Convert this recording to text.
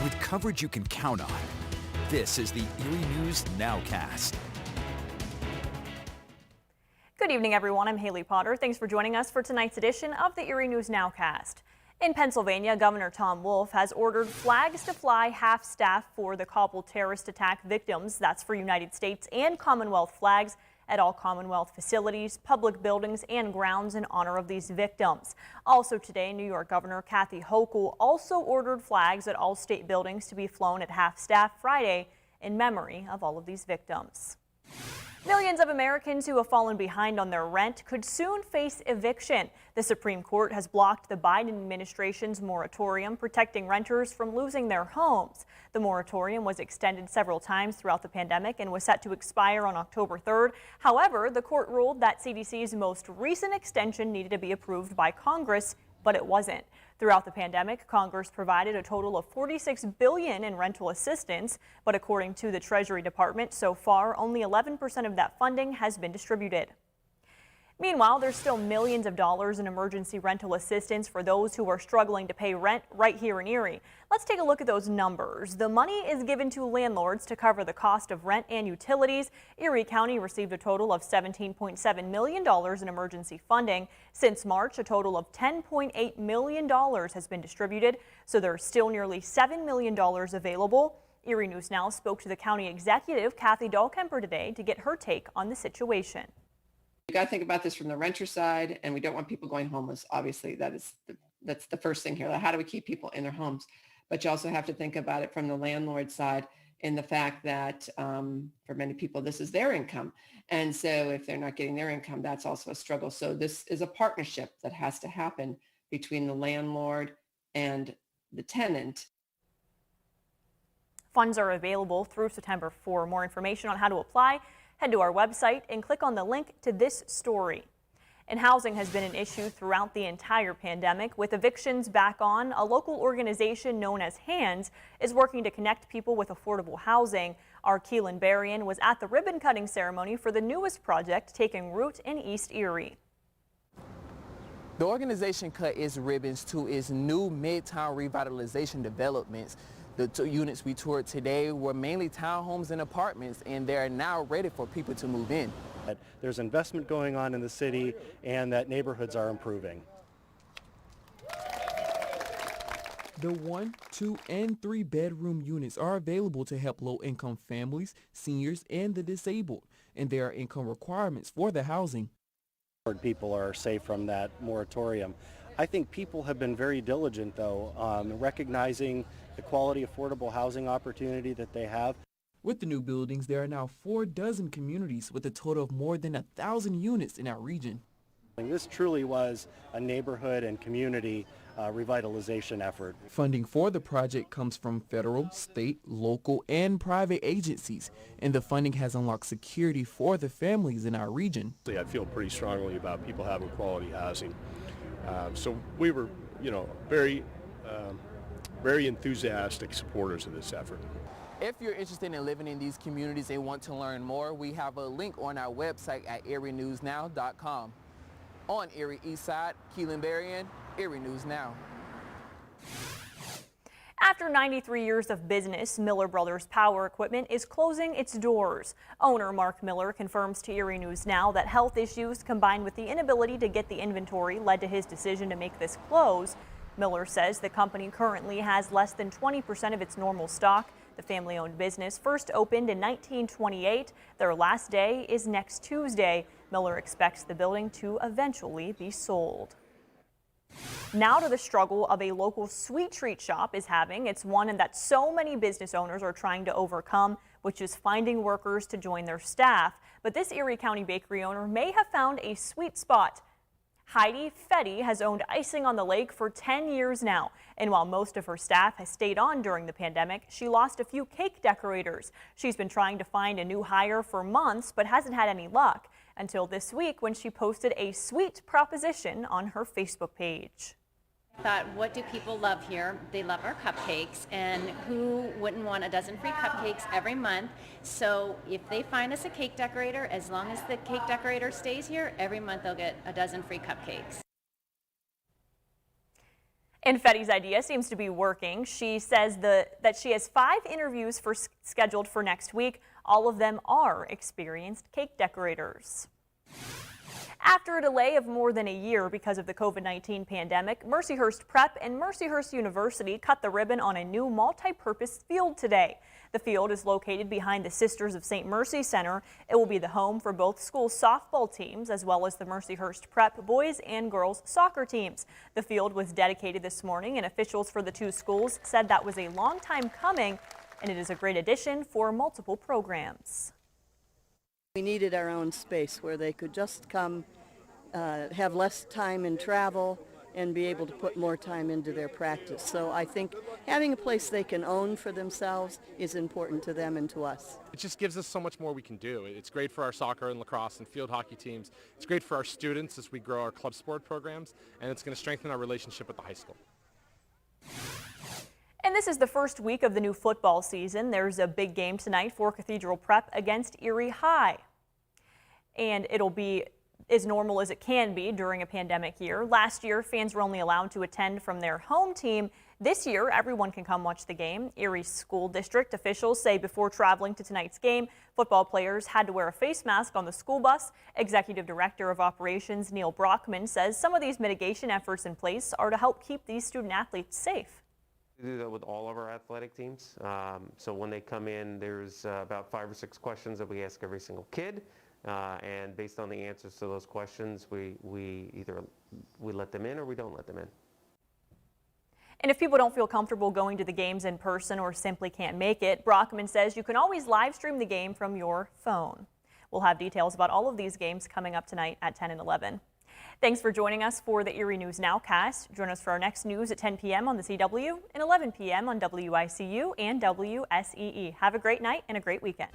with coverage you can count on. This is the Erie News Nowcast. Good evening, everyone. I'm Haley Potter. Thanks for joining us for tonight's edition of the Erie News Nowcast. In Pennsylvania, Governor Tom Wolf has ordered flags to fly half-staff for the Kabul terrorist attack victims. That's for United States and Commonwealth flags at all Commonwealth facilities, public buildings, and grounds in honor of these victims. Also today, New York Governor Kathy Hochul also ordered flags at all state buildings to be flown at half-staff Friday in memory of all of these victims. Millions of Americans who have fallen behind on their rent could soon face eviction. The Supreme Court has blocked the Biden administration's moratorium protecting renters from losing their homes. The moratorium was extended several times throughout the pandemic and was set to expire on October 3rd. However, the court ruled that CDC's most recent extension needed to be approved by Congress, but it wasn't. Throughout the pandemic, Congress provided a total of $46 billion in rental assistance, but according to the Treasury Department, so far only 11% of that funding has been distributed. Meanwhile, there's still millions of dollars in emergency rental assistance for those who are struggling to pay rent right here in Erie. Let's take a look at those numbers. The money is given to landlords to cover the cost of rent and utilities. Erie County received a total of $17.7 million in emergency funding. Since March, a total of $10.8 million has been distributed, so there's still nearly $7 million available. Erie News Now spoke to the county executive, Kathy Dahlkemper, today to get her take on the situation. You got to think about this from the renter side, and we don't want people going homeless. Obviously, that's the first thing here. Like, how do we keep people in their homes? But you also have to think about it from the landlord side in the fact that for many people, this is their income. And so if they're not getting their income, that's also a struggle. So this is a partnership that has to happen between the landlord and the tenant. Funds are available through September. For more information on how to apply, head to our website and click on the link to this story. And housing has been an issue throughout the entire pandemic. With evictions back on, a local organization known as HANDS is working to connect people with affordable housing. Our Keelan Berrien was at the ribbon cutting ceremony for the newest project taking root in East Erie. The organization cut its ribbons to its new Midtown revitalization developments. The two units we toured today were mainly townhomes and apartments, and they are now ready for people to move in. There's investment going on in the city and that neighborhoods are improving. The 1, 2, and 3 bedroom units are available to help low-income families, seniors, and the disabled, and there are income requirements for the housing. People are safe from that moratorium. I think people have been very diligent, though, recognizing the quality affordable housing opportunity that they have. With the new buildings, there are now 4 dozen communities with a total of more than 1,000 units in our region. This truly was a neighborhood and community revitalization effort. Funding for the project comes from federal, state, local, and private agencies, and the funding has unlocked security for the families in our region. I feel pretty strongly about people having quality housing. So we were, very enthusiastic supporters of this effort. If you're interested in living in these communities and want to learn more, we have a link on our website at erienewsnow.com. On Erie East Side, Keelan Berrien, Erie News Now. After 93 years of business, Miller Brothers Power Equipment is closing its doors. Owner Mark Miller confirms to Erie News Now that health issues combined with the inability to get the inventory led to his decision to make this close. Miller says the company currently has less than 20% of its normal stock. The family-owned business first opened in 1928. Their last day is next Tuesday. Miller expects the building to eventually be sold. Now to the struggle of a local sweet treat shop is having. It's one that so many business owners are trying to overcome, which is finding workers to join their staff. But this Erie County bakery owner may have found a sweet spot. Heidi Fetty has owned Icing on the Lake for 10 years now, and while most of her staff has stayed on during the pandemic, she lost a few cake decorators. She's been trying to find a new hire for months, but hasn't had any luck until this week when she posted a sweet proposition on her Facebook page. Thought, what do people love here? They love our cupcakes, and who wouldn't want a dozen free cupcakes every month? So if they find us a cake decorator, as long as the cake decorator stays here, every month they'll get a dozen free cupcakes. And Fetty's idea seems to be working. She says that she has 5 interviews scheduled for next week. All of them are experienced cake decorators. After a delay of more than a year because of the COVID-19 pandemic, Mercyhurst Prep and Mercyhurst University cut the ribbon on a new multi-purpose field today. The field is located behind the Sisters of St. Mercy Center. It will be the home for both school softball teams as well as the Mercyhurst Prep boys and girls soccer teams. The field was dedicated this morning, and officials for the 2 schools said that was a long time coming, and it is a great addition for multiple programs. We needed our own space where they could just come, have less time in travel, and be able to put more time into their practice. So I think having a place they can own for themselves is important to them and to us. It just gives us so much more we can do. It's great for our soccer and lacrosse and field hockey teams. It's great for our students as we grow our club sport programs, and it's going to strengthen our relationship with the high school. And this is the first week of the new football season. There's a big game tonight for Cathedral Prep against Erie High. And it'll be as normal as it can be during a pandemic year. Last year, fans were only allowed to attend from their home team. This year, everyone can come watch the game. Erie School District officials say before traveling to tonight's game, football players had to wear a face mask on the school bus. Executive Director of Operations Neil Brockman says some of these mitigation efforts in place are to help keep these student athletes safe. We do that with all of our athletic teams. So when they come in, there's about 5 or 6 questions that we ask every single kid. And based on the answers to those questions, we either let them in or we don't let them in. And if people don't feel comfortable going to the games in person or simply can't make it, Brockman says you can always live stream the game from your phone. We'll have details about all of these games coming up tonight at 10 and 11. Thanks for joining us for the Erie News Nowcast. Join us for our next news at 10 p.m. on the CW and 11 p.m. on WICU and WSEE. Have a great night and a great weekend.